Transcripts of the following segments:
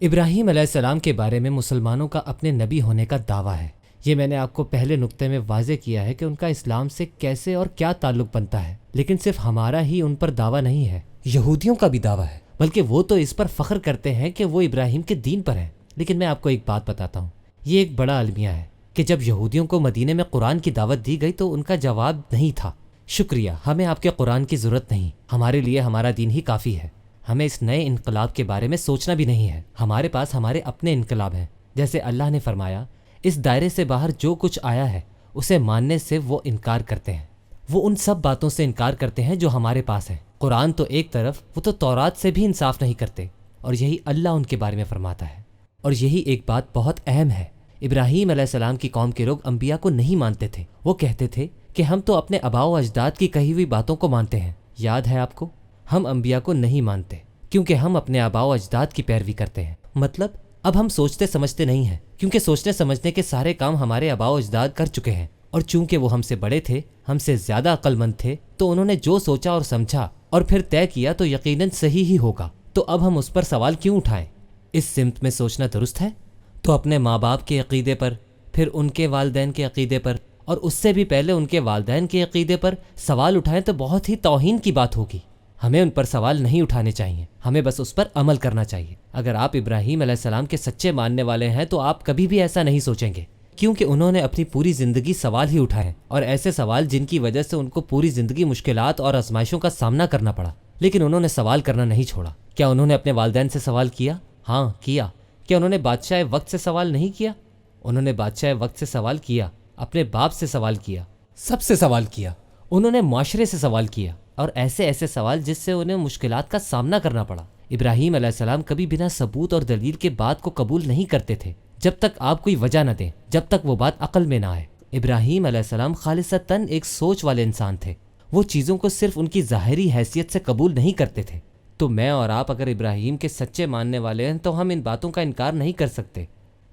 ابراہیم علیہ السلام کے بارے میں مسلمانوں کا اپنے نبی ہونے کا دعویٰ ہے۔ یہ میں نے آپ کو پہلے نقطے میں واضح کیا ہے کہ ان کا اسلام سے کیسے اور کیا تعلق بنتا ہے، لیکن صرف ہمارا ہی ان پر دعویٰ نہیں ہے، یہودیوں کا بھی دعویٰ ہے، بلکہ وہ تو اس پر فخر کرتے ہیں کہ وہ ابراہیم کے دین پر ہیں۔ لیکن میں آپ کو ایک بات بتاتا ہوں، یہ ایک بڑا المیہ ہے کہ جب یہودیوں کو مدینے میں قرآن کی دعوت دی گئی تو ان کا جواب نہیں تھا، شکریہ، ہمیں آپ کے قرآن کی ضرورت نہیں، ہمارے لیے ہمارا دین ہی کافی ہے، ہمیں اس نئے انقلاب کے بارے میں سوچنا بھی نہیں ہے، ہمارے پاس ہمارے اپنے انقلاب ہیں۔ جیسے اللہ نے فرمایا، اس دائرے سے باہر جو کچھ آیا ہے اسے ماننے سے وہ انکار کرتے ہیں، وہ ان سب باتوں سے انکار کرتے ہیں جو ہمارے پاس ہیں۔ قرآن تو ایک طرف، وہ تو تورات سے بھی انصاف نہیں کرتے، اور یہی اللہ ان کے بارے میں فرماتا ہے۔ اور یہی ایک بات بہت اہم ہے، ابراہیم علیہ السلام کی قوم کے لوگ انبیاء کو نہیں مانتے تھے، وہ کہتے تھے کہ ہم تو اپنے آباء و اجداد کی کہی ہوئی باتوں کو مانتے ہیں۔ یاد ہے آپ کو؟ ہم انبیاء کو نہیں مانتے کیونکہ ہم اپنے آباء و اجداد کی پیروی کرتے ہیں۔ مطلب اب ہم سوچتے سمجھتے نہیں ہیں، کیونکہ سوچنے سمجھنے کے سارے کام ہمارے آباء و اجداد کر چکے ہیں، اور چونکہ وہ ہم سے بڑے تھے، ہم سے زیادہ عقل مند تھے، تو انہوں نے جو سوچا اور سمجھا اور پھر طے کیا تو یقیناً صحیح ہی ہوگا، تو اب ہم اس پر سوال کیوں اٹھائیں؟ اس سمت میں سوچنا درست ہے؟ تو اپنے ماں باپ کے عقیدے پر، پھر ان کے والدین کے عقیدے پر، اور اس سے بھی پہلے ان کے والدین کے عقیدے پر سوال اٹھائیں تو بہت ہی توہین کی بات ہوگی۔ ہمیں ان پر سوال نہیں اٹھانے چاہیے، ہمیں بس اس پر عمل کرنا چاہیے۔ اگر آپ ابراہیم علیہ السلام کے سچے ماننے والے ہیں تو آپ کبھی بھی ایسا نہیں سوچیں گے، کیونکہ انہوں نے اپنی پوری زندگی سوال ہی اٹھائے، اور ایسے سوال جن کی وجہ سے ان کو پوری زندگی مشکلات اور آزمائشوں کا سامنا کرنا پڑا، لیکن انہوں نے سوال کرنا نہیں چھوڑا۔ کیا انہوں نے اپنے والدین سے سوال کیا؟ ہاں کیا۔ کیا انہوں نے بادشاہ وقت سے سوال نہیں کیا؟ انہوں نے بادشاہ وقت سے سوال کیا، اپنے باپ سے سوال کیا، سب سے سوال کیا، انہوں نے معاشرے سے سوال کیا، اور ایسے ایسے سوال جس سے انہیں مشکلات کا سامنا کرنا پڑا۔ ابراہیم علیہ السلام کبھی بنا ثبوت اور دلیل کے بات کو قبول نہیں کرتے تھے، جب تک آپ کوئی وجہ نہ دیں، جب تک وہ بات عقل میں نہ آئے۔ ابراہیم علیہ السلام خالصتاً ایک سوچ والے انسان تھے، وہ چیزوں کو صرف ان کی ظاہری حیثیت سے قبول نہیں کرتے تھے۔ تو میں اور آپ اگر ابراہیم کے سچے ماننے والے ہیں تو ہم ان باتوں کا انکار نہیں کر سکتے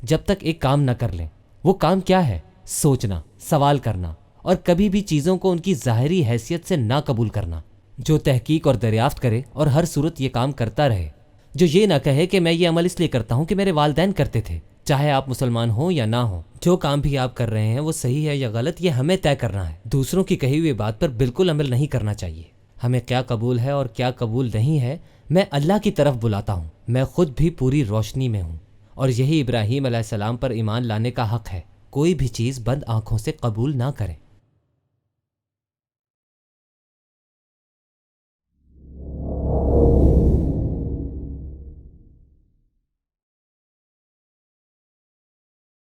جب تک ایک کام نہ کر لیں۔ وہ کام کیا ہے؟ سوچنا، سوال کرنا، اور کبھی بھی چیزوں کو ان کی ظاہری حیثیت سے نہ قبول کرنا۔ جو تحقیق اور دریافت کرے اور ہر صورت یہ کام کرتا رہے، جو یہ نہ کہے کہ میں یہ عمل اس لیے کرتا ہوں کہ میرے والدین کرتے تھے، چاہے آپ مسلمان ہوں یا نہ ہوں، جو کام بھی آپ کر رہے ہیں وہ صحیح ہے یا غلط یہ ہمیں طے کرنا ہے۔ دوسروں کی کہی ہوئی بات پر بالکل عمل نہیں کرنا چاہیے۔ ہمیں کیا قبول ہے اور کیا قبول نہیں ہے میں اللہ کی طرف بلاتا ہوں، میں خود بھی پوری روشنی میں ہوں، اور یہی ابراہیم علیہ السلام پر ایمان لانے کا حق ہے۔ کوئی بھی چیز بند آنکھوں سے قبول نہ کریں۔